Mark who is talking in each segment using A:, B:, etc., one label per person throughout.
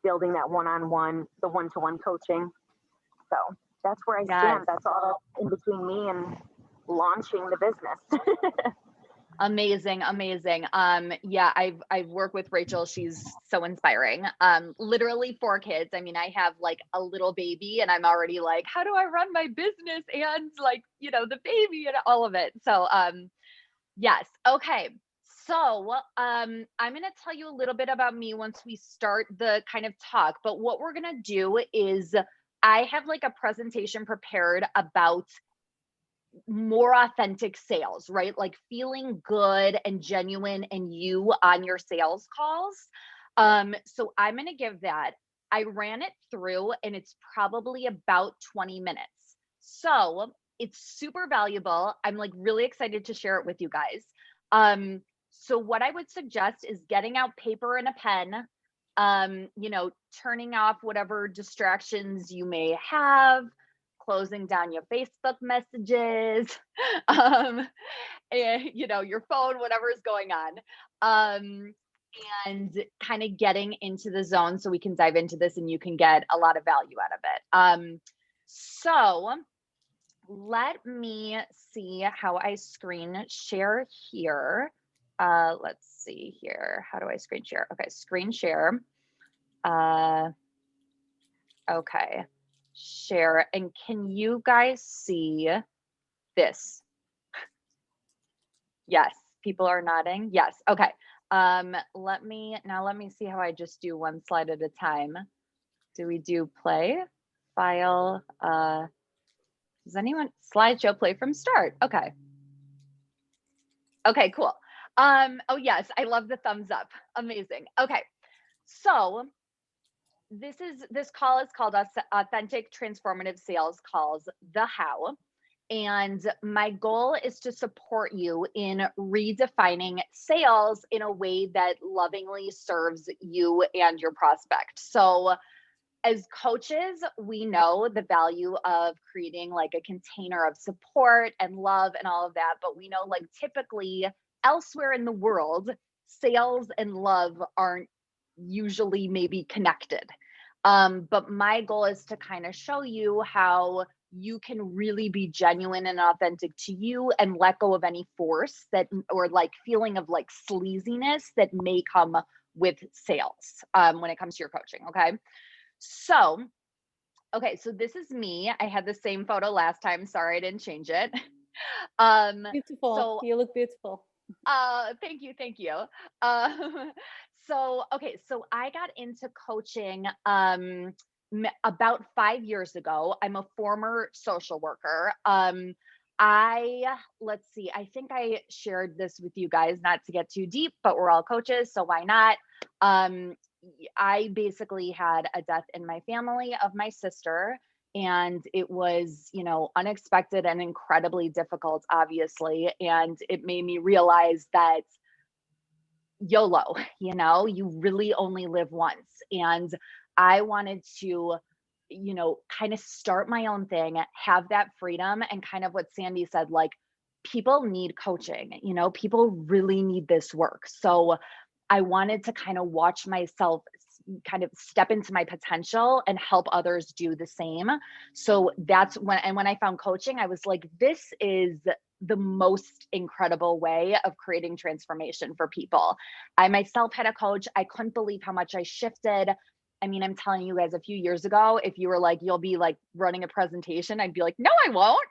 A: building that one-on-one, the one-to-one coaching. So that's where I
B: Yes.
A: stand. That's all that's in between me and launching the business.
B: Amazing, amazing. Yeah, I've worked with Rachel. She's so inspiring. Literally 4 kids. I mean, I have like a little baby and I'm already like, how do I run my business and like, the baby and all of it. So, yes. Okay. So, I'm going to tell you a little bit about me once we start the kind of talk, but what we're going to do is I have like a presentation prepared about more authentic sales, right? Like feeling good and genuine and you on your sales calls. So I'm going to give that. I ran it through and it's probably about 20 minutes. So it's super valuable. I'm like really excited to share it with you guys. So what I would suggest is getting out paper and a pen, turning off whatever distractions you may have, closing down your Facebook messages, your phone, whatever is going on, and kind of getting into the zone so we can dive into this and you can get a lot of value out of it. So let me see how I screen share here. Let's see here. How do I screen share? Okay, screen share. Okay. Share. And can you guys see this? Yes, people are nodding. Yes. Okay. Let me see how I just do one slide at a time. Do we do play file? Does anyone slideshow play from start? Okay. Okay, cool. Oh yes, I love the thumbs up. Amazing. Okay. So this call is called Authentic Transformative Sales Calls, the How. And my goal is to support you in redefining sales in a way that lovingly serves you and your prospect. So as coaches, we know the value of creating like a container of support and love and all of that. But we know like typically elsewhere in the world, sales and love aren't usually maybe connected. But my goal is to kind of show you how you can really be genuine and authentic to you and let go of any force that or like feeling of like sleaziness that may come with sales when it comes to your coaching. So this is me. I had the same photo last time. Sorry, I didn't change it.
C: Beautiful.
B: So
C: you look beautiful.
B: Thank you. So I got into coaching about 5 years ago. I'm a former social worker. Let's see, I think I shared this with you guys, not to get too deep, but we're all coaches, so why not? I basically had a death in my family of my sister, and it was, unexpected and incredibly difficult, obviously. And it made me realize that YOLO, you really only live once. And I wanted to, kind of start my own thing, have that freedom, and kind of what Sandy said, like, people need coaching, people really need this work. So I wanted to kind of watch myself kind of step into my potential and help others do the same. So that's when I found coaching, I was like, this is the most incredible way of creating transformation for people. I myself had a coach. I couldn't believe how much I shifted. I mean, I'm telling you guys, a few years ago, if you were like, you'll be like running a presentation, I'd be like, no, I won't,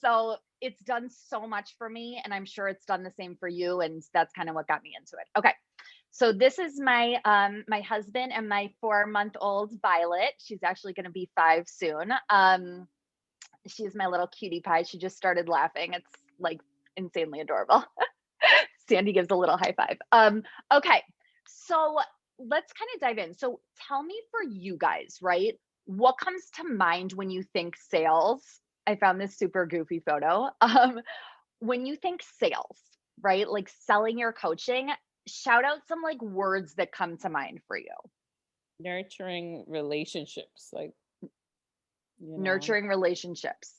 B: so it's done so much for me, and I'm sure it's done the same for you. And that's kind of what got me into it. Okay. So this is my my husband and my 4-month-old Violet. She's actually going to be 5 soon. She's my little cutie pie. She just started laughing. It's like insanely adorable. Sandy gives a little high five. Okay. So let's kind of dive in. So tell me, for you guys, right? What comes to mind when you think sales? I found this super goofy photo. When you think sales, right? Like selling your coaching, shout out some like words that come to mind for you.
C: Nurturing relationships, like
B: nurturing relationships.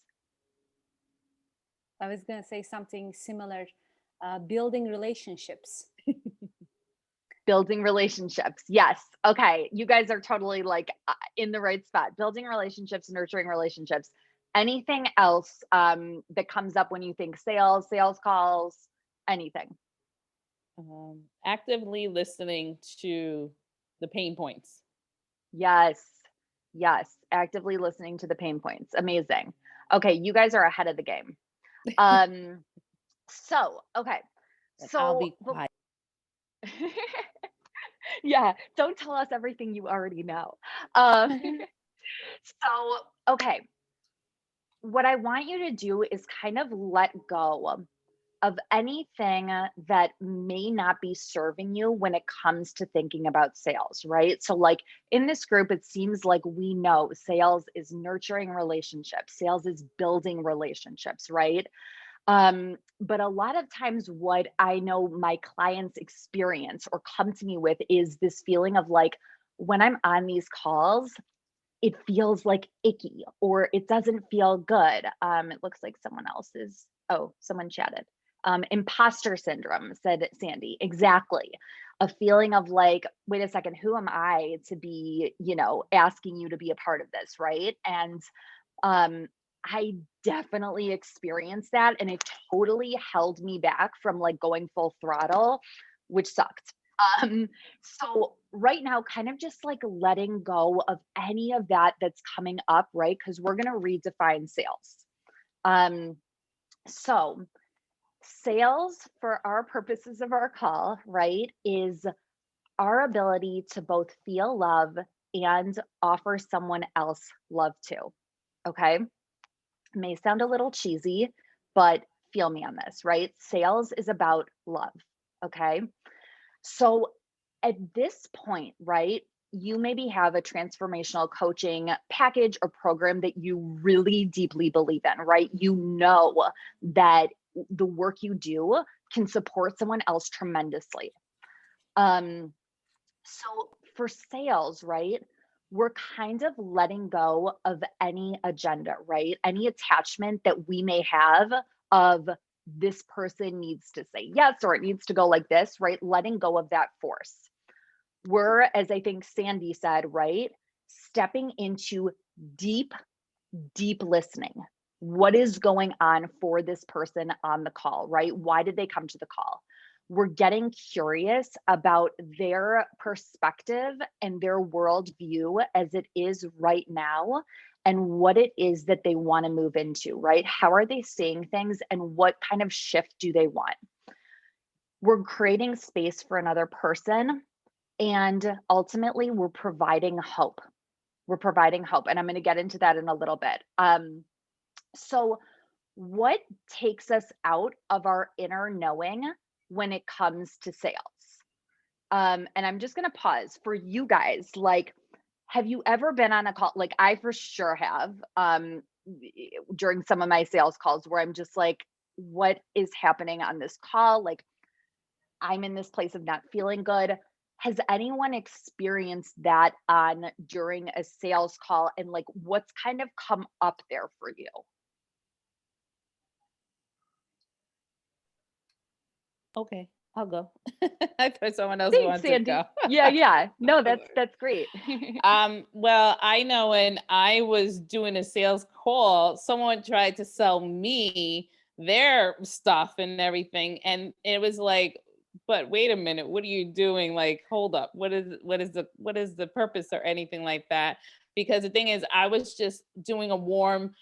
D: I was going to say something similar. Building relationships.
B: Building relationships. Yes. Okay. You guys are totally like in the right spot. Building relationships, nurturing relationships. Anything else that comes up when you think sales, sales calls, anything?
C: Actively listening to the pain points.
B: Yes. Yes. Actively listening to the pain points. Amazing. Okay. You guys are ahead of the game. Okay.
C: And I'll
B: So,
C: be quiet.
B: yeah, don't tell us everything you already know. Okay. What I want you to do is kind of let go of anything that may not be serving you when it comes to thinking about sales, right? So, like in this group, it seems like we know sales is nurturing relationships, sales is building relationships, right? But a lot of times, what I know my clients experience or come to me with is this feeling of like, when I'm on these calls, it feels like icky or it doesn't feel good. It looks like someone chatted. Imposter syndrome, said Sandy. Exactly. A feeling of like, wait a second, who am I to be, asking you to be a part of this, right? And I definitely experienced that, and it totally held me back from like going full throttle, which sucked. So right now, kind of just like letting go of any of that that's coming up, right? Because we're gonna redefine sales. So sales, for our purposes of our call, right, is our ability to both feel love and offer someone else love too. Okay. May sound a little cheesy, but feel me on this, right? Sales is about love. Okay. So at this point, right, you maybe have a transformational coaching package or program that you really deeply believe in, right? You know that the work you do can support someone else tremendously. So for sales, right, we're kind of letting go of any agenda, right? Any attachment that we may have of this person needs to say yes or it needs to go like this, right? Letting go of that force. We're, as I think Sandy said, right, stepping into deep, deep listening. What is going on for this person on the call, right? Why did they come to the call? We're getting curious about their perspective and their worldview as it is right now and what it is that they want to move into, right? How are they seeing things and what kind of shift do they want? We're creating space for another person, and ultimately we're providing hope. We're providing hope. And I'm going to get into that in a little bit. So what takes us out of our inner knowing when it comes to sales? And I'm just going to pause for you guys. Like, have you ever been on a call? Like, I for sure have, during some of my sales calls where I'm just like, what is happening on this call? Like, I'm in this place of not feeling good. Has anyone experienced that during a sales call, and like what's kind of come up there for you?
C: Okay, I'll go. I thought someone else
B: Thanks,
C: wanted to
B: Sandy.
C: go.
B: Yeah. No, that's great.
C: Well, I know when I was doing a sales call, someone tried to sell me their stuff and everything, and it was like, but wait a minute, what are you doing? Like, hold up, what is the purpose or anything like that? Because the thing is, I was just doing a warm,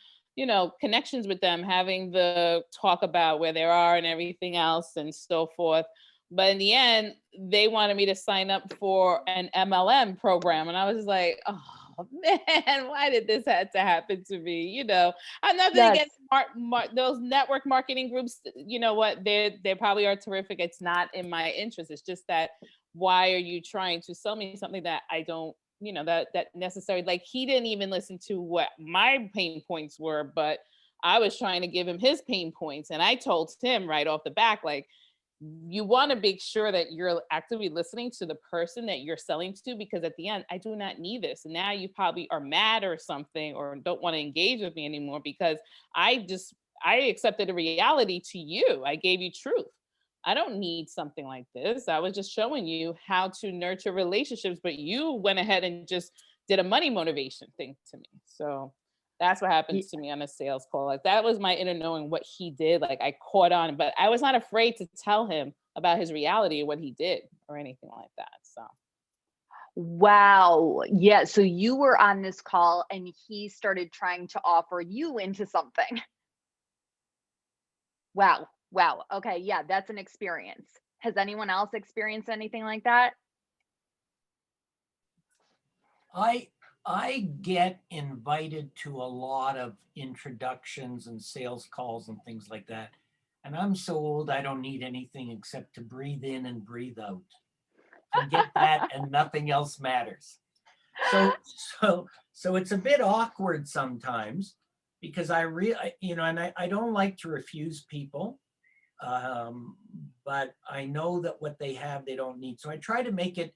C: connections with them, having the talk about where they are and everything else and so forth. But in the end, they wanted me to sign up for an MLM program. And I was like, oh man, why did this have to happen to me? I'm not going to
B: Yes.
C: get those network marketing groups. You know what? They probably are terrific. It's not in my interest. It's just that, why are you trying to sell me something that I don't, that necessary? Like, he didn't even listen to what my pain points were, but I was trying to give him his pain points. And I told him right off the back, like, you want to make sure that you're actively listening to the person that you're selling to, because at the end, I do not need this. And now you probably are mad or something, or don't want to engage with me anymore, because I accepted a reality to you. I gave you truth. I don't need something like this. I was just showing you how to nurture relationships, but you went ahead and just did a money motivation thing to me. So that's what happens to me on a sales call. Like that was my inner knowing what he did. Like I caught on, but I was not afraid to tell him about his reality or what he did or anything like that. So
B: Wow. Yeah. So you were on this call and he started trying to offer you into something. Wow. Wow. Okay. Yeah. That's an experience. Has anyone else experienced anything like that?
D: I get invited to a lot of introductions and sales calls and things like that. And I'm so old, I don't need anything except to breathe in and breathe out. Forget that and nothing else matters. So it's a bit awkward sometimes because I don't like to refuse people. But I know that what they have, they don't need. So I try to make it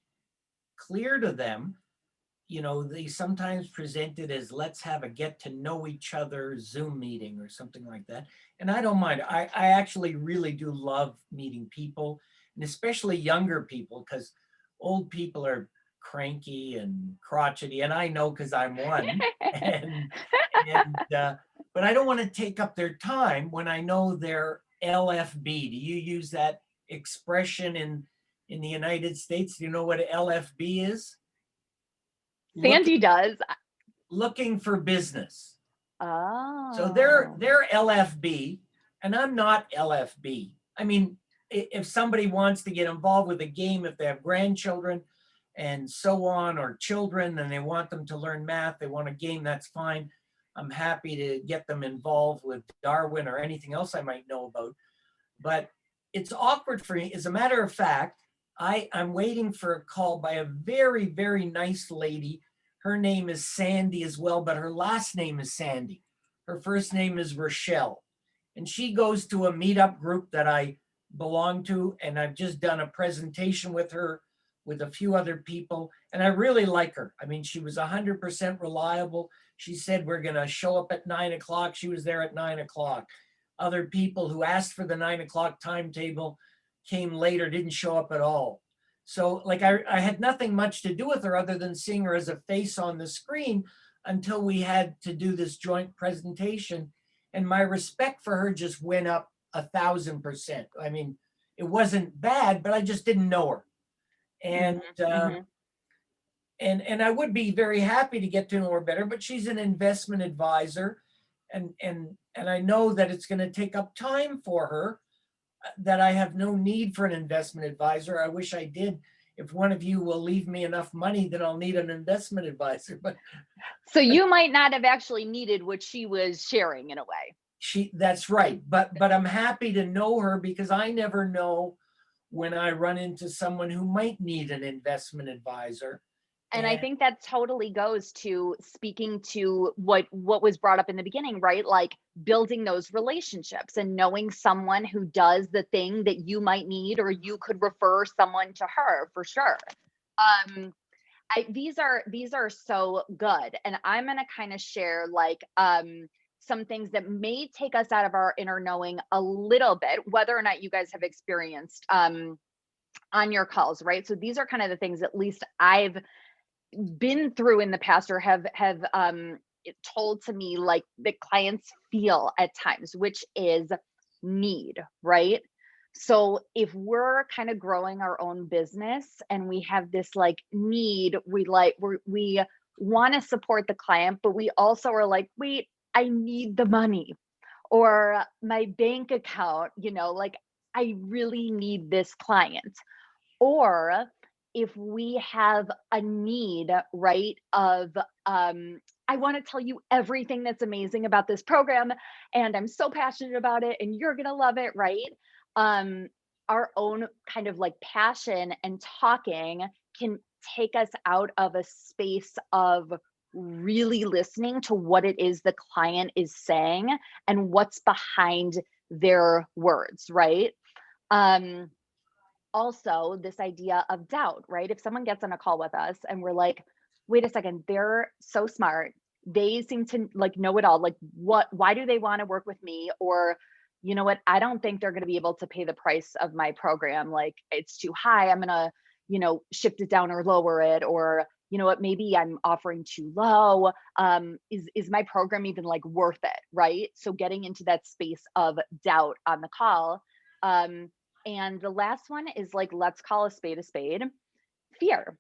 D: clear to them. They sometimes present it as let's have a get to know each other Zoom meeting or something like that. And I don't mind. I actually really do love meeting people, and especially younger people, because old people are cranky and crotchety, and I know because I'm one. and but I don't want to take up their time when I know they're LFB. Do you use that expression in the United States? Do you know what LFB is?
B: Sandy does.
D: Looking for business.
B: Oh.
D: So they're LFB, and I'm not LFB. I mean, if somebody wants to get involved with a game, if they have grandchildren and so on, or children, and they want them to learn math, they want a game, that's fine. I'm happy to get them involved with Darwin or anything else I might know about. But it's awkward for me. As a matter of fact, I'm waiting for a call by a very, very nice lady. Her name is Sandy as well, but her last name is Sandy. Her first name is Rochelle. And she goes to a meetup group that I belong to. And I've just done a presentation with her with a few other people. And I really like her. I mean, she was 100% reliable. She said, we're going to show up at 9 o'clock. She was there at 9 o'clock. Other people who asked for the 9 o'clock timetable came later, didn't show up at all. So like I had nothing much to do with her other than seeing her as a face on the screen until we had to do this joint presentation. And my respect for her just went up 1,000%. I mean, it wasn't bad, but I just didn't know her. And and I would be very happy to get to know her better, but she's an investment advisor. And I know that it's going to take up time for her, that I have no need for an investment advisor. I wish I did. If one of you will leave me enough money, then I'll need an investment advisor. But
B: so you might not have actually needed what she was sharing in a way.
D: That's right. But I'm happy to know her because I never know when I run into someone who might need an investment advisor.
B: And I think that totally goes to speaking to what was brought up in the beginning, right? Like building those relationships and knowing someone who does the thing that you might need, or you could refer someone to her for sure. These are so good. And I'm going to kind of share like some things that may take us out of our inner knowing a little bit, whether or not you guys have experienced on your calls, right? So these are kind of the things at least I've been through in the past, or have told to me, like the clients feel at times, which is need, right? So if we're kind of growing our own business and we have this like need, we want to support the client, but we also are like, wait, I need the money, or my bank account, like I really need this client. Or if we have a need, right, of I want to tell you everything that's amazing about this program and I'm so passionate about it and you're going to love it, right? Our own kind of like passion and talking can take us out of a space of really listening to what it is the client is saying and what's behind their words, right? Also, this idea of doubt, right? If someone gets on a call with us and we're like, wait a second, they're so smart. They seem to like know it all. Like why do they want to work with me? Or you know what, I don't think they're going to be able to pay the price of my program. Like, it's too high. I'm going to, shift it down or lower it, or, you know what, maybe I'm offering too low. Is my program even like worth it? Right. So getting into that space of doubt on the call. And the last one is like, let's call a spade, fear.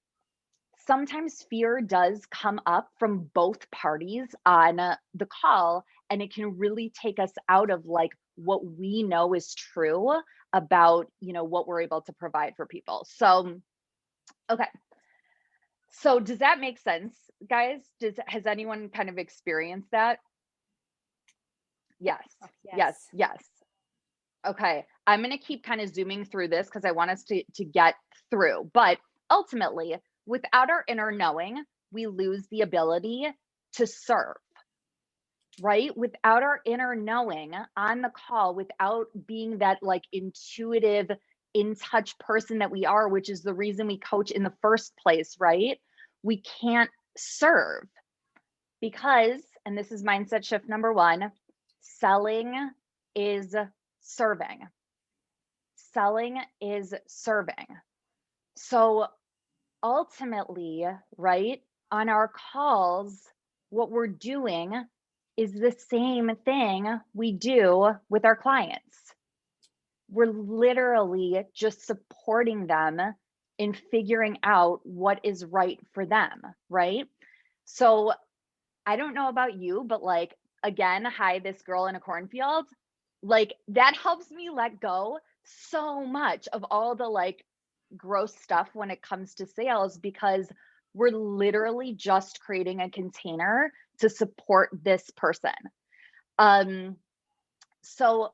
B: Sometimes fear does come up from both parties on the call, and it can really take us out of like what we know is true about, what we're able to provide for people. So, okay. So does that make sense, guys? Has anyone kind of experienced that? Yes. Yes. Okay. I'm going to keep kind of zooming through this because I want us to get through. But ultimately, without our inner knowing, we lose the ability to serve, right? Without our inner knowing on the call, without being that like intuitive, in touch person that we are, which is the reason we coach in the first place, right? We can't serve because, and this is mindset shift number 1, selling is serving. Selling is serving. So ultimately, right, on our calls, what we're doing is the same thing we do with our clients. We're literally just supporting them in figuring out what is right for them, right? So I don't know about you, but like, again, hi, this girl in a cornfield, like that helps me let go so much of all the like gross stuff when it comes to sales, because we're literally just creating a container to support this person. So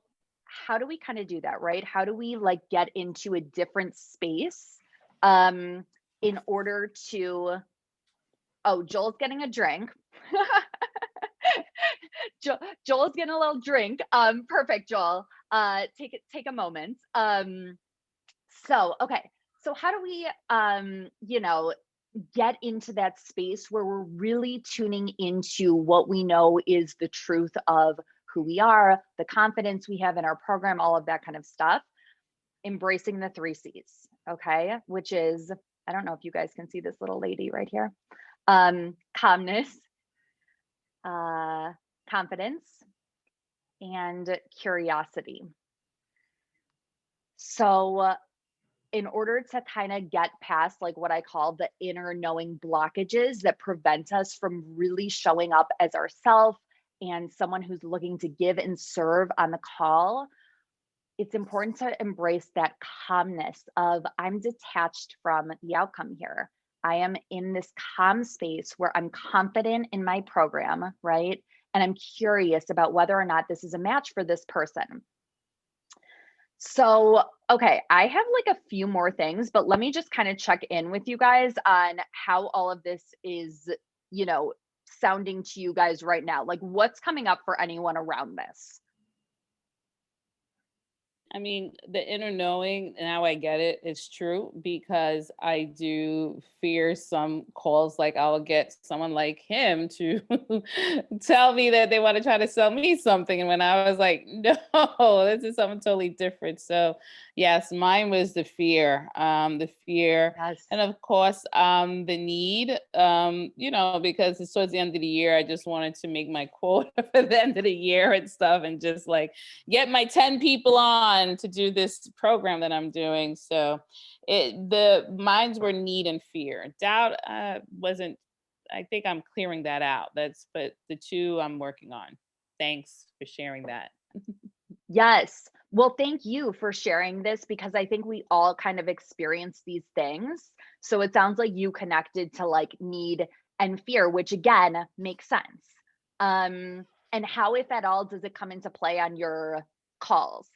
B: how do we kind of do that, right? How do we like get into a different space in order to, oh, Joel's getting a drink. Joel's getting a little drink. Perfect, Joel. Take a moment. So, okay. So how do we, get into that space where we're really tuning into what we know is the truth of who we are, the confidence we have in our program, all of that kind of stuff, embracing the 3 C's, okay? Which is, I don't know if you guys can see this little lady right here. Calmness, confidence, and curiosity. So in order to kind of get past like what I call the inner knowing blockages that prevent us from really showing up as ourselves and someone who's looking to give and serve on the call, it's important to embrace that calmness of, I'm detached from the outcome here. I am in this calm space where I'm confident in my program, right? And I'm curious about whether or not this is a match for this person. So, okay, I have like a few more things, but let me just kind of check in with you guys on how all of this is, sounding to you guys right now. Like, what's coming up for anyone around this?
C: I mean, the inner knowing, now I get it, it's true, because I do fear some calls. Like I'll get someone like him to tell me that they want to try to sell me something. And when I was like, no, this is something totally different. So yes, mine was the fear.
B: Yes.
C: And of course, the need, because it's towards the end of the year, I just wanted to make my quota for the end of the year and stuff, and just like get my 10 people on to do this program that I'm doing. So the minds were need and fear. Doubt wasn't, I think I'm clearing that out. But the 2 I'm working on. Thanks for sharing that.
B: Yes. Well, thank you for sharing this, because I think we all kind of experience these things. So it sounds like you connected to like need and fear, which again makes sense. And how, if at all, does it come into play on your calls?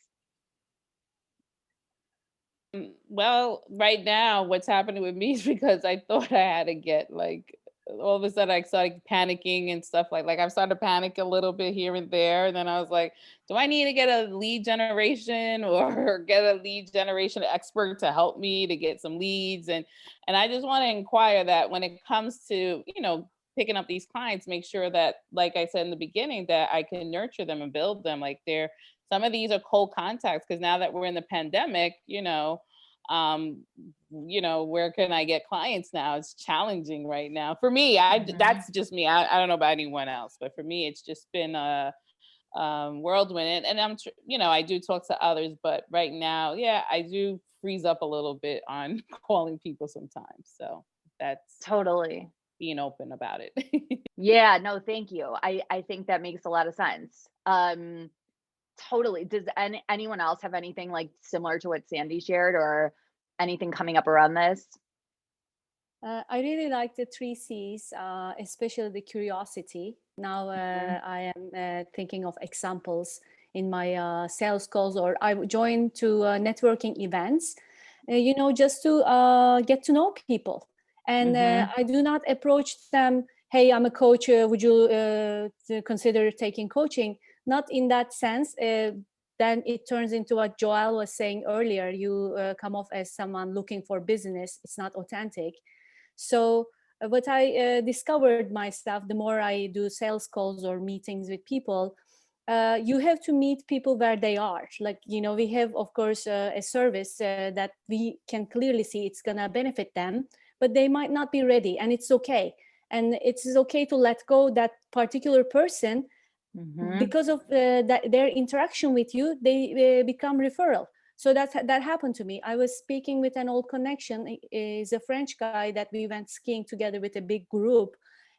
C: Well, right now, what's happening with me is because I thought I had to get like, all of a sudden I started panicking and stuff like I've started to panic a little bit here and there. And then I was like, do I need to get a lead generation or get a lead generation expert to help me to get some leads? And I just want to inquire that when it comes to, picking up these clients, make sure that, like I said in the beginning, that I can nurture them and build them. Like they're some of these are cold contacts, because now that we're in the pandemic, where can I get clients now? It's challenging right now for me. That's just me. I don't know about anyone else, but for me, it's just been a whirlwind. And I do talk to others, but right now, yeah, I do freeze up a little bit on calling people sometimes. So that's
B: Totally
C: being open about it.
B: Yeah, no, thank you. I think that makes a lot of sense. Totally. Does anyone else have anything like similar to what Sandy shared, or anything coming up around this?
E: I really like the 3 C's, especially the curiosity. Now I am thinking of examples in my sales calls, or I join to networking events, just to get to know people. And I do not approach them, hey, I'm a coach, would you consider taking coaching? Not in that sense. Then it turns into what Joelle was saying earlier. You come off as someone looking for business. It's not authentic. So what I discovered myself, the more I do sales calls or meetings with people, you have to meet people where they are. Like, we have, of course, a service that we can clearly see it's going to benefit them, but they might not be ready, and it's okay. And it's okay to let go that particular person because of their interaction with you. They become referral. So that happened to me. I was speaking with an old connection. He's a French guy that we went skiing together with a big group.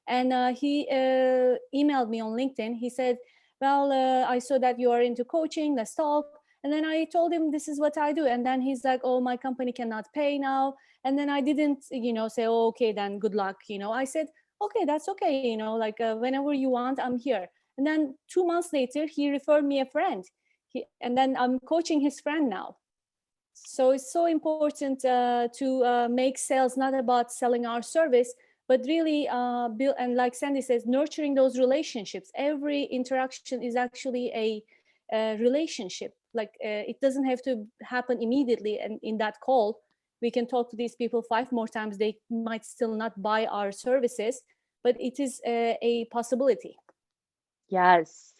E: And he emailed me on LinkedIn. He said, well, I saw that you are into coaching, let's talk. And then I told him, this is what I do. And then he's like, oh, my company cannot pay now. And then I didn't, say, oh, okay, then good luck. I said, okay, that's okay. Like whenever you want, I'm here. And then 2 months later, he referred me a friend. And then I'm coaching his friend now. So it's so important to make sales not about selling our service, but really build, and like Sandy says, nurturing those relationships. Every interaction is actually a relationship. Like it doesn't have to happen immediately. And in that call, we can talk to these people 5 more times. They might still not buy our services, but it is a possibility.
B: Yes.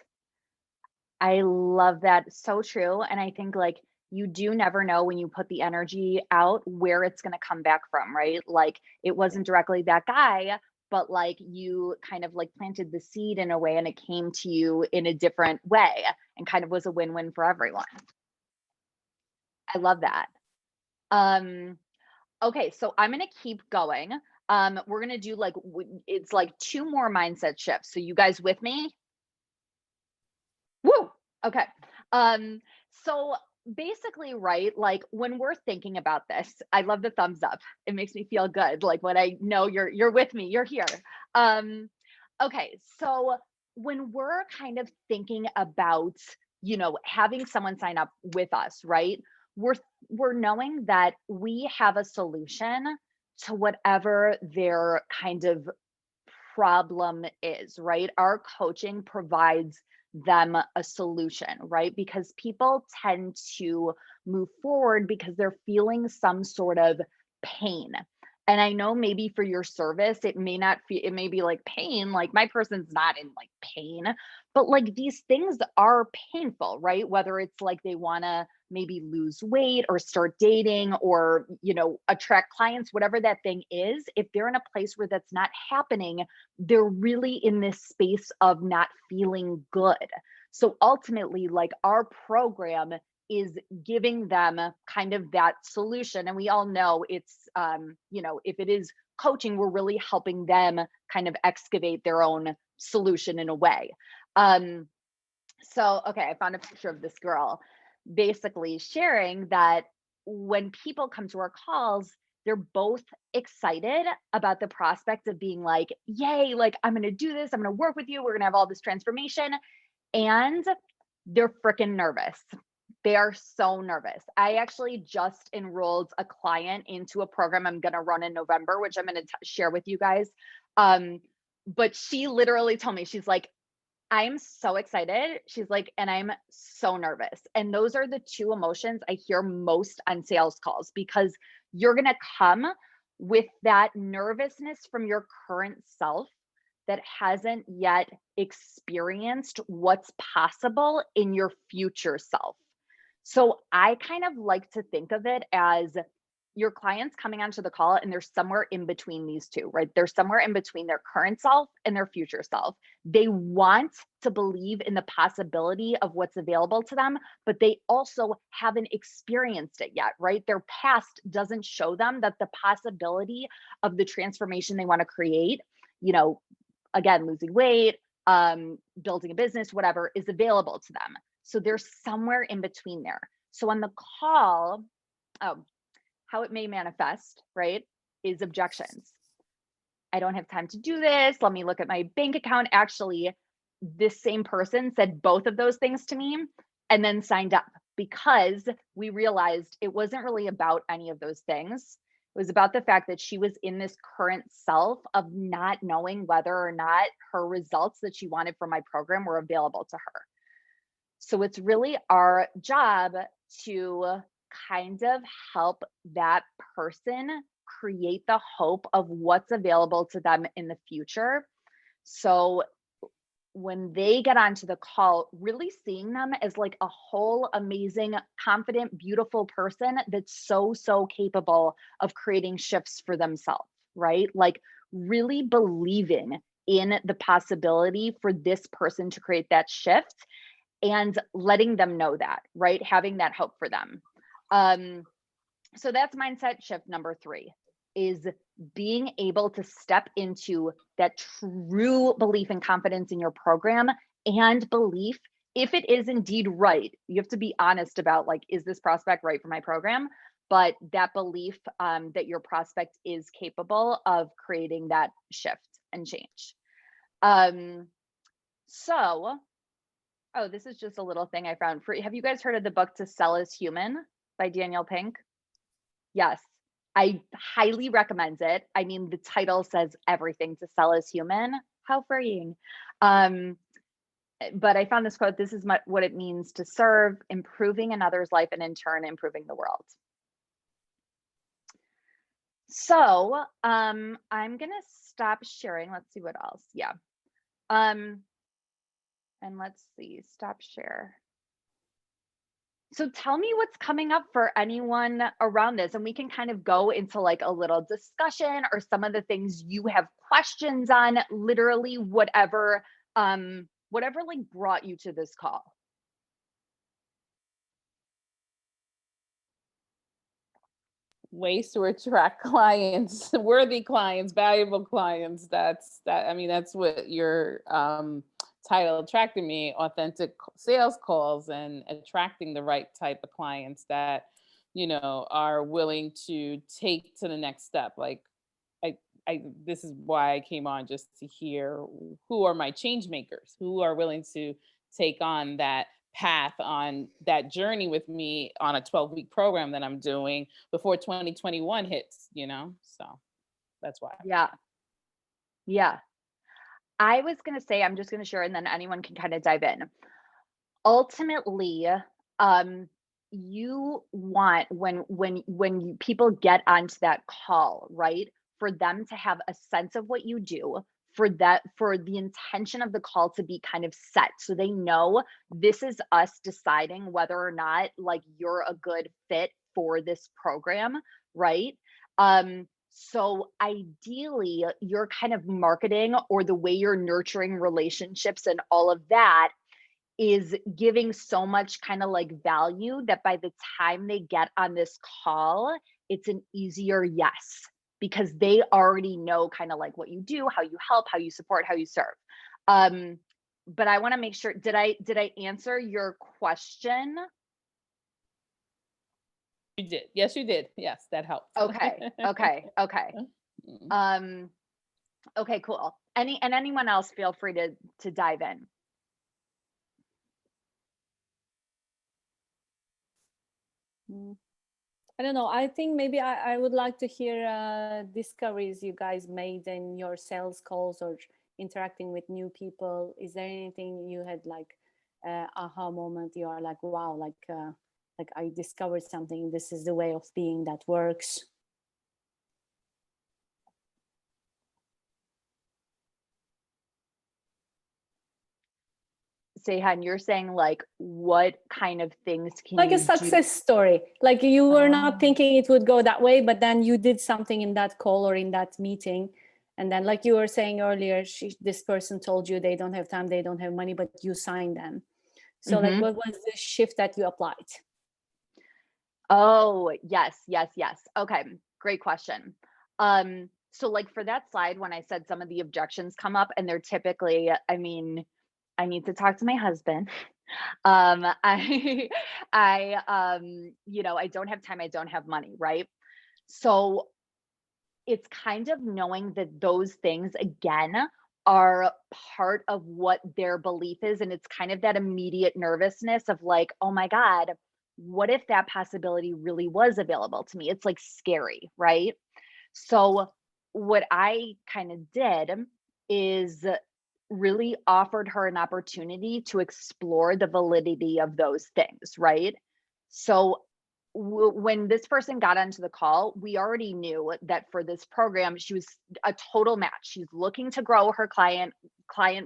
B: I love that. So true. And I think like you do never know when you put the energy out where it's going to come back from, right? Like it wasn't directly that guy, but like you kind of like planted the seed in a way and it came to you in a different way and kind of was a win-win for everyone. I love that. Okay, so I'm going to keep going. We're going to do like, it's like 2 more mindset shifts. So you guys with me? Woo! Okay. So basically, right, like when we're thinking about this, I love the thumbs up. It makes me feel good. Like when I know you're with me, you're here. Okay. So when we're kind of thinking about, having someone sign up with us, right? We're knowing that we have a solution to whatever their kind of problem is, right? Our coaching provides them a solution, right? Because people tend to move forward because they're feeling some sort of pain. And I know maybe for your service, it may not feel, it may be like pain, like my person's not in like pain, but like these things are painful, right? Whether it's like they want to maybe lose weight or start dating or, attract clients, whatever that thing is, if they're in a place where that's not happening, they're really in this space of not feeling good. So ultimately, like our program is giving them kind of that solution. And we all know it's, if it is coaching, we're really helping them kind of excavate their own solution in a way. So, okay, I found a picture of this girl basically sharing that when people come to our calls, they're both excited about the prospect of being like, yay, like I'm going to do this. I'm going to work with you. We're going to have all this transformation. And they're freaking nervous. They are so nervous. I actually just enrolled a client into a program I'm going to run in November, which I'm going to share with you guys. But she literally told me, she's like, I'm so excited. She's like, and I'm so nervous. And those are the 2 emotions I hear most on sales calls, because you're going to come with that nervousness from your current self that hasn't yet experienced what's possible in your future self. So I kind of like to think of it as your clients coming onto the call and they're somewhere in between these two, right? They're somewhere in between their current self and their future self. They want to believe in the possibility of what's available to them, but they also haven't experienced it yet, right? Their past doesn't show them that the possibility of the transformation they want to create, you know, again, losing weight, building a business, whatever, is available to them. So they're somewhere in between there. So on the call, how it may manifest, right, is objections. I don't have time to do this. Let me look at my bank account. Actually, this same person said both of those things to me and then signed up because we realized it wasn't really about any of those things. It was about the fact that she was in this current self of not knowing whether or not her results that she wanted from my program were available to her. So it's really our job to kind of help that person create the hope of what's available to them in the future. So when they get onto the call, really seeing them as like a whole amazing, confident, beautiful person that's so capable of creating shifts for themselves, right? Like really believing in the possibility for this person to create that shift and letting them know that, right? Having that hope for them. So that's mindset shift number 3, is being able to step into that true belief and confidence in your program and belief, if it is indeed right. You have to be honest about, like, is this prospect right for my program? But that belief that your prospect is capable of creating that shift and change. Oh, this is just a little thing I found. Have you guys heard of the book To Sell Is Human by Daniel Pink? Yes, I highly recommend it. I mean, the title says everything. To sell is human. How freeing. But I found this quote. This is what it means to serve, improving another's life, and in turn, improving the world. So I'm going to stop sharing. Let's see what else. Yeah. And let's see, stop share. So tell me what's coming up for anyone around this, and we can kind of go into like a little discussion or some of the things you have questions on, literally whatever like brought you to this call.
C: Ways to attract clients, worthy clients, valuable clients. That's what your title attracted me: authentic sales calls and attracting the right type of clients that, you know, are willing to take to the next step. Like this is why I came on, just to hear who are my change makers, who are willing to take on that path, on that journey with me on a 12-week program that I'm doing before 2021 hits, you know? So that's why.
B: Yeah. I was going to say, I'm just going to share and then anyone can kind of dive in. Ultimately, you want when people get onto that call, right? For them to have a sense of what you do, for the intention of the call to be kind of set, so they know this is us deciding whether or not like you're a good fit for this program, right? So ideally, your kind of marketing or the way you're nurturing relationships and all of that is giving so much kind of like value that by the time they get on this call, it's an easier yes, because they already know kind of like what you do, how you help, how you support, how you serve. But I want to make sure, did I answer your question?
C: You did. Yes, you did. Yes, that helped.
B: Okay. Okay, cool. Anyone else, feel free to dive in.
E: I don't know. I think maybe I would like to hear discoveries you guys made in your sales calls or interacting with new people. Is there anything you had like aha moment? You are like, wow, like I discovered something. This is the way of being that works.
B: Seihan, you're saying like, what kind of things can
E: Like
B: you
E: a success story. Like you were not thinking it would go that way, but then you did something in that call or in that meeting. And then like you were saying earlier, this person told you they don't have time, they don't have money, but you signed them. So like, what was the shift that you applied?
B: Oh, yes. Okay, great question. So like for that slide, when I said some of the objections come up, and they're typically, I mean, I need to talk to my husband. I I don't have time, I don't have money, right? So it's kind of knowing that those things again are part of what their belief is. And it's kind of that immediate nervousness of like, oh my God, what if that possibility really was available to me? It's like scary, right? So what I kind of did is really offered her an opportunity to explore the validity of those things, right? So when this person got onto the call, we already knew that for this program, she was a total match. She's looking to grow her client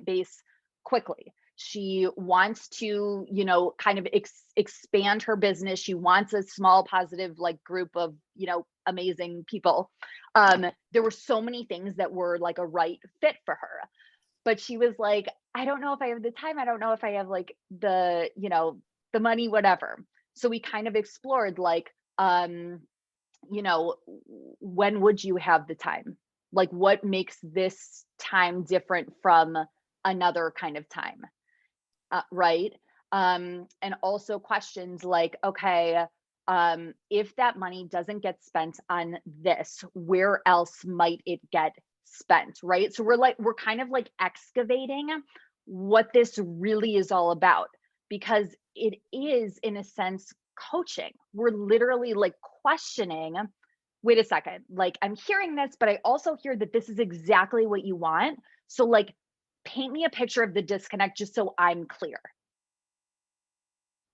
B: base quickly. She wants to, kind of expand her business. She wants a small positive like group of, amazing people. There were so many things that were like a right fit for her. But she was like, I don't know if I have the time. I don't know if I have like the money, whatever. So we kind of explored like, when would you have the time? Like what makes this time different from another kind of time? Right. And also questions like, okay, if that money doesn't get spent on this, where else might it get spent? Right. So we're kind of like excavating what this really is all about, because it is in a sense coaching. We're literally like questioning, wait a second, like I'm hearing this, but I also hear that this is exactly what you want. So like paint me a picture of the disconnect just so I'm clear.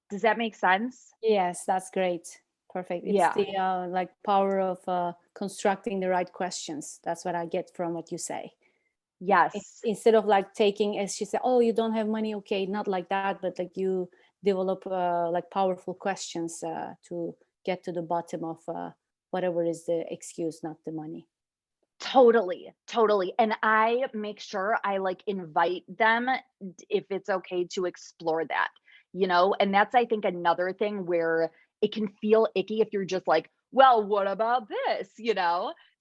B: Does that make sense?
E: Yes, that's great. Perfect. It's the like power of constructing the right questions. That's what I get from what you say.
B: Yes.
E: Instead of like taking, as she said, oh, you don't have money. Okay, not like that, but like you develop like powerful questions to get to the bottom of whatever is the excuse, not the money.
B: Totally. And I make sure I like invite them if it's okay to explore that, and that's, I think, another thing where it can feel icky if you're just like, well, what about this?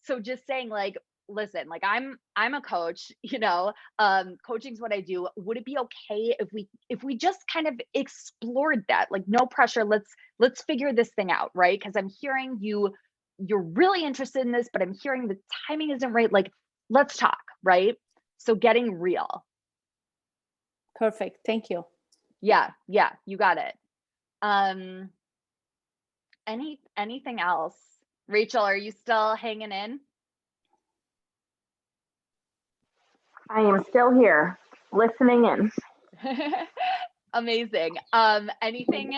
B: So just saying like, listen, like I'm a coach, coaching's what I do. Would it be okay if we just kind of explored that? Like no pressure. Let's figure this thing out, right? Because I'm hearing you're really interested in this, but I'm hearing the timing isn't right. Like, let's talk, right? So getting real.
E: Perfect. Thank you.
B: Yeah, you got it. Anything else? Rachel, are you still hanging in?
A: I am still here, listening in.
B: Amazing. Anything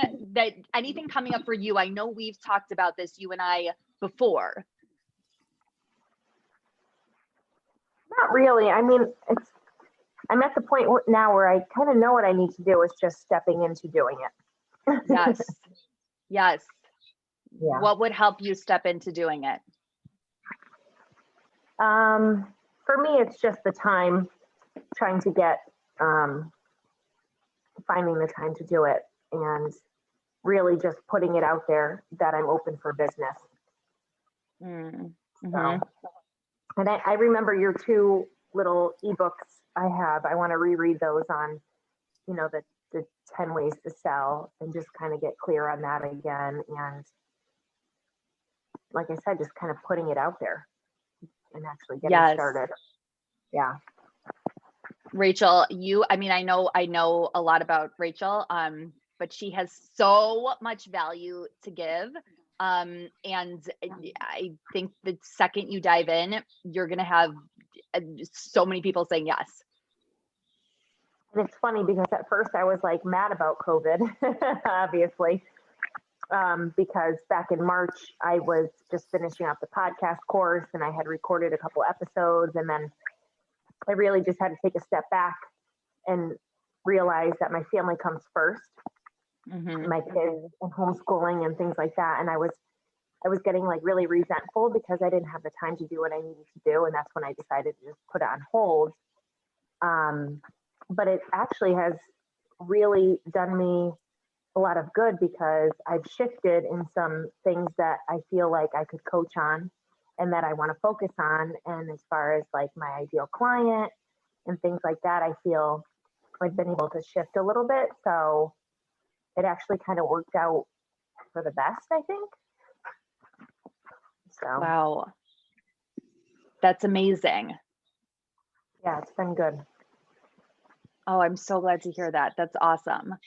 B: coming up for you? I know we've talked about this, you and I, before.
A: Not really. I mean, I'm at the point now where I kind of know what I need to do. It's just stepping into doing it.
B: Yes.
A: Yeah.
B: What would help you step into doing it?
A: For me, it's just the time, trying to get, finding the time to do it, and really just putting it out there that I'm open for business.
B: Mm-hmm.
A: So, and I remember your 2 little ebooks I have. I want to reread those on, the 10 ways to sell, and just kind of get clear on that again. And like I said, just kind of putting it out there and actually getting started. Yeah.
B: Rachel, I know a lot about Rachel, but she has so much value to give. And I think the second you dive in, you're going to have so many people saying yes.
A: And it's funny because at first I was like mad about COVID, obviously, because back in March, I was just finishing up the podcast course and I had recorded a couple episodes, and then I really just had to take a step back and realize that my family comes first,
B: Mhm.
A: my kids and homeschooling and things like that. And I was getting like really resentful because I didn't have the time to do what I needed to do. And that's when I decided to just put it on hold. But it actually has really done me a lot of good because I've shifted in some things that I feel like I could coach on and that I want to focus on. And as far as like my ideal client and things like that, I feel I've been able to shift a little bit. So it actually kind of worked out for the best, I think. So
B: Wow. That's amazing.
A: yeah, it's been good.
B: Oh, I'm so glad to hear that. That's awesome.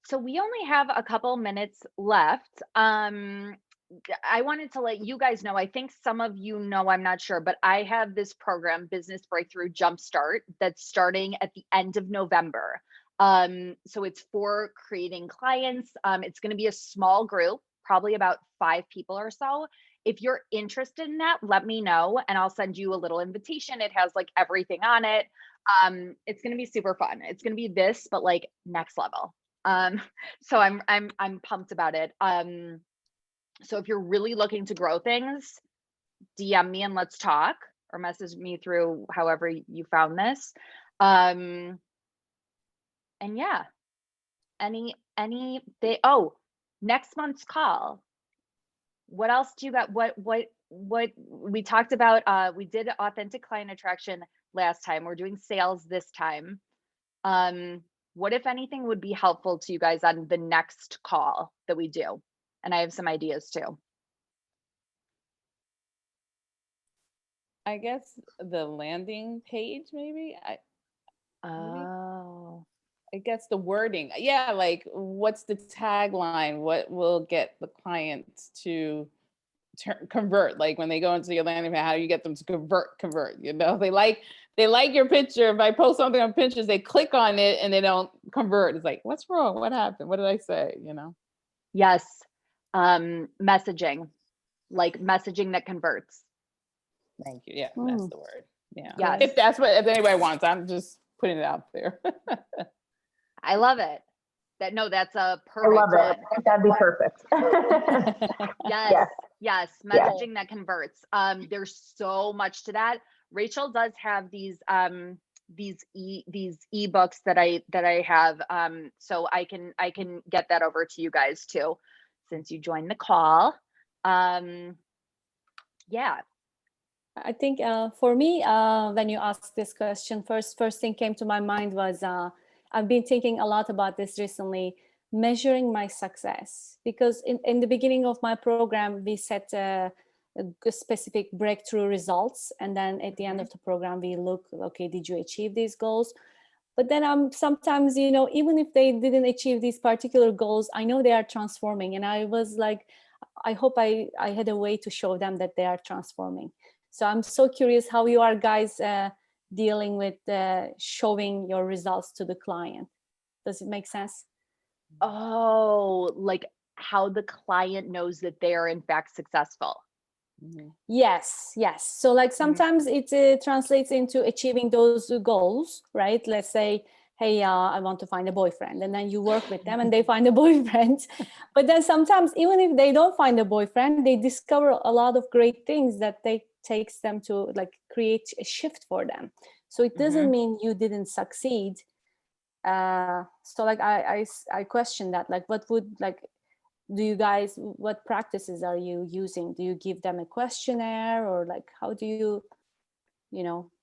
B: So we only have a couple minutes left. I wanted to let you guys know, I think some of you know, I'm not sure, but I have this program, Business Breakthrough Jumpstart, that's starting at the end of November. So it's for creating clients. It's going to be a small group, probably about 5 people or so. If you're interested in that, let me know and I'll send you a little invitation. It has like everything on it. It's going to be super fun. It's going to be this, but like next level. So I'm pumped about it. So if you're really looking to grow things, DM me and let's talk, or message me through however you found this. And yeah, next month's call. What else do you got? What we talked about? We did authentic client attraction last time. We're doing sales this time. What, if anything, would be helpful to you guys on the next call that we do? And I have some ideas too.
C: I guess the landing page, maybe.
B: Oh.
C: I guess the wording. Yeah, like what's the tagline? What will get the clients to convert? Like when they go into your landing page, how do you get them to convert? You know, they like your picture. If I post something on Pinterest, they click on it and they don't convert. It's like, what's wrong? What happened? What did I say? You know?
B: Yes. Messaging, like messaging that converts.
C: Thank you. Yeah, that's the word. Yeah.
B: Yes.
C: If anybody wants, I'm just putting it out there.
B: I love it. That's a perfect
A: I love
B: one.
A: it. That'd be perfect.
B: Yes. Messaging that converts. There's so much to that. Rachel does have these ebooks that I have. So I can get that over to you guys too, since you joined the call. Yeah.
E: I think for me, when you asked this question, first thing came to my mind was I've been thinking a lot about this recently, measuring my success. Because in the beginning of my program, we set specific breakthrough results. And then at the end of the program, we look, okay, did you achieve these goals? But then sometimes, even if they didn't achieve these particular goals, I know they are transforming. And I was like, I hope I had a way to show them that they are transforming. So I'm so curious how you are guys dealing with showing your results to the client. Does it make sense?
B: Oh, like how the client knows that they are in fact successful.
E: Mm-hmm. Yes. So like sometimes it translates into achieving those goals, right? Let's say, hey, I want to find a boyfriend. And then you work with them and they find a boyfriend. But then sometimes, even if they don't find a boyfriend, they discover a lot of great things that takes them to like create a shift for them. So it doesn't mean you didn't succeed. So like I question that, like what practices are you using? Do you give them a questionnaire, or like how do you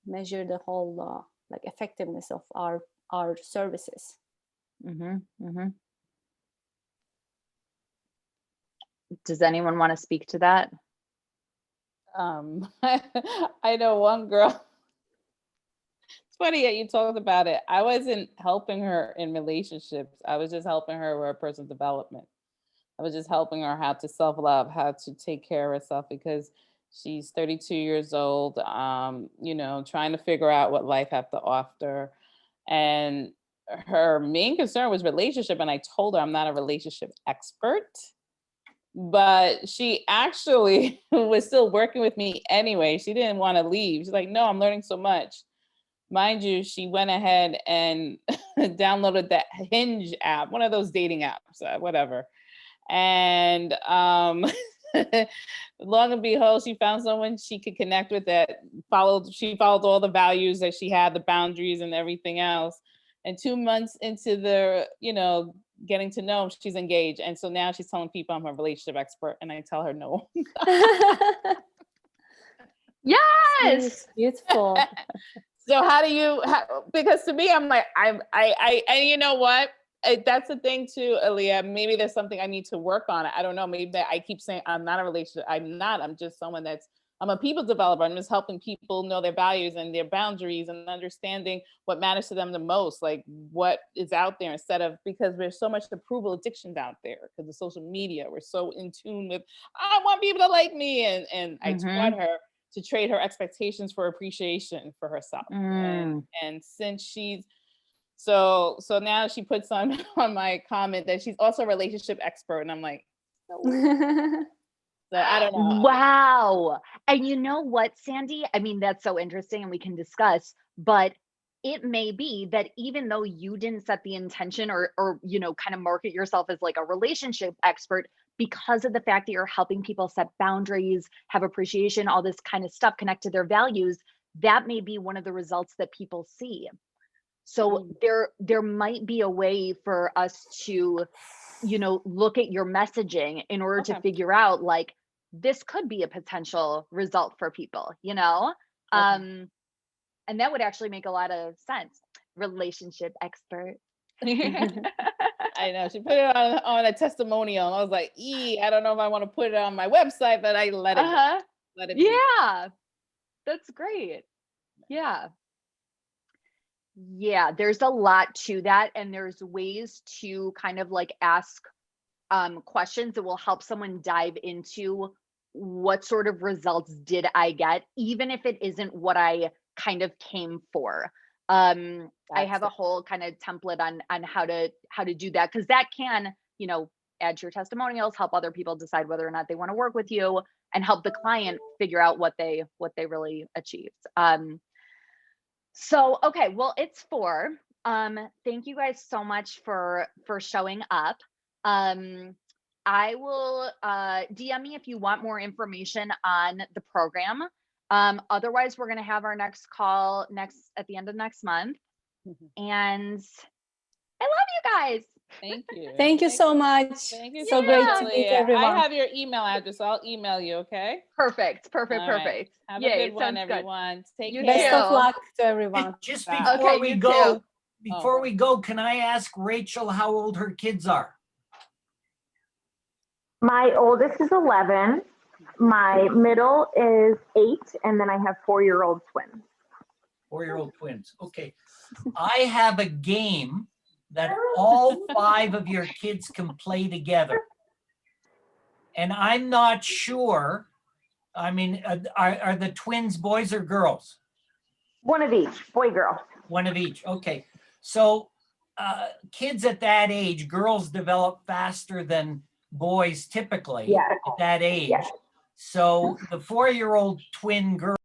E: measure the whole like effectiveness of our services?
B: Does anyone want to speak to that?
C: I know one girl. It's funny that you talked about it. I wasn't helping her in relationships. I was just helping her with her personal development. I was just helping her how to self-love, how to take care of herself, because she's 32 years old, trying to figure out what life has to offer. And her main concern was relationship. And I told her I'm not a relationship expert, but she actually was still working with me anyway. She didn't want to leave. She's like, no, I'm learning so much. mind you, she went ahead and downloaded that Hinge app, one of those dating apps, whatever. And long and behold, she found someone she could connect with that she followed all the values that she had, the boundaries and everything else. And 2 months into the, getting to know, she's engaged. And so now she's telling people I'm a relationship expert, and I tell her no.
B: Yes.
E: Beautiful.
C: So how do you, because to me, I'm like, I you know what? That's the thing too, Aliya. Maybe there's something I need to work on. I don't know. Maybe I keep saying I'm not a relationship. I'm just someone I'm a people developer. I'm just helping people know their values and their boundaries and understanding what matters to them the most, like what is out there, instead of, because there's so much approval addictions out there because of social media. We're so in tune with, I want people to like me. And I taught her to trade her expectations for appreciation for herself. And since she's, so now she puts on my comment that she's also a relationship expert. And I'm like, so I don't know.
B: Wow. And you know what, Sandy? I mean, that's so interesting and we can discuss, but it may be that even though you didn't set the intention or kind of market yourself as like a relationship expert, because of the fact that you're helping people set boundaries, have appreciation, all this kind of stuff, connect to their values, that may be one of the results that people see. So there might be a way for us to, look at your messaging in order to figure out, like, this could be a potential result for people, and that would actually make a lot of sense. Relationship expert.
C: I know, she put it on a testimonial, and I was like, I don't know if I want to put it on my website, but I let it be.
B: Yeah, that's great. Yeah, there's a lot to that, and there's ways to kind of like ask questions that will help someone dive into what sort of results did I get, even if it isn't what I kind of came for. I have a whole kind of template on how to do that, because that can, add to your testimonials, help other people decide whether or not they want to work with you, and help the client figure out what they really achieved. So, okay, well, it's 4. Thank you guys so much for showing up. I will DM me if you want more information on the program. Otherwise, we're going to have our next call at the end of next month. And I love you guys.
C: Thank you.
E: Thank you so much.
C: Thank you
E: so great to
C: much,
E: meet
C: Aliya.
E: everyone.
C: I have your email address. So I'll email you, okay?
B: Perfect.
C: All right. Have a good one, everyone. Take care.
E: Best of luck to everyone.
D: Just
C: Bye.
D: before we go, can I ask Rachel how old her kids are?
A: My oldest is 11. My middle is 8. And then I have 4-year-old twins.
D: 4-year-old twins. Okay. I have a game that all 5 of your kids can play together. And I'm not sure, I mean, are the twins boys or girls?
A: One of each, boy, girl.
D: One of each. Okay. So kids at that age, girls develop faster than boys typically at that age.
A: Yeah.
D: So the 4-year-old twin girl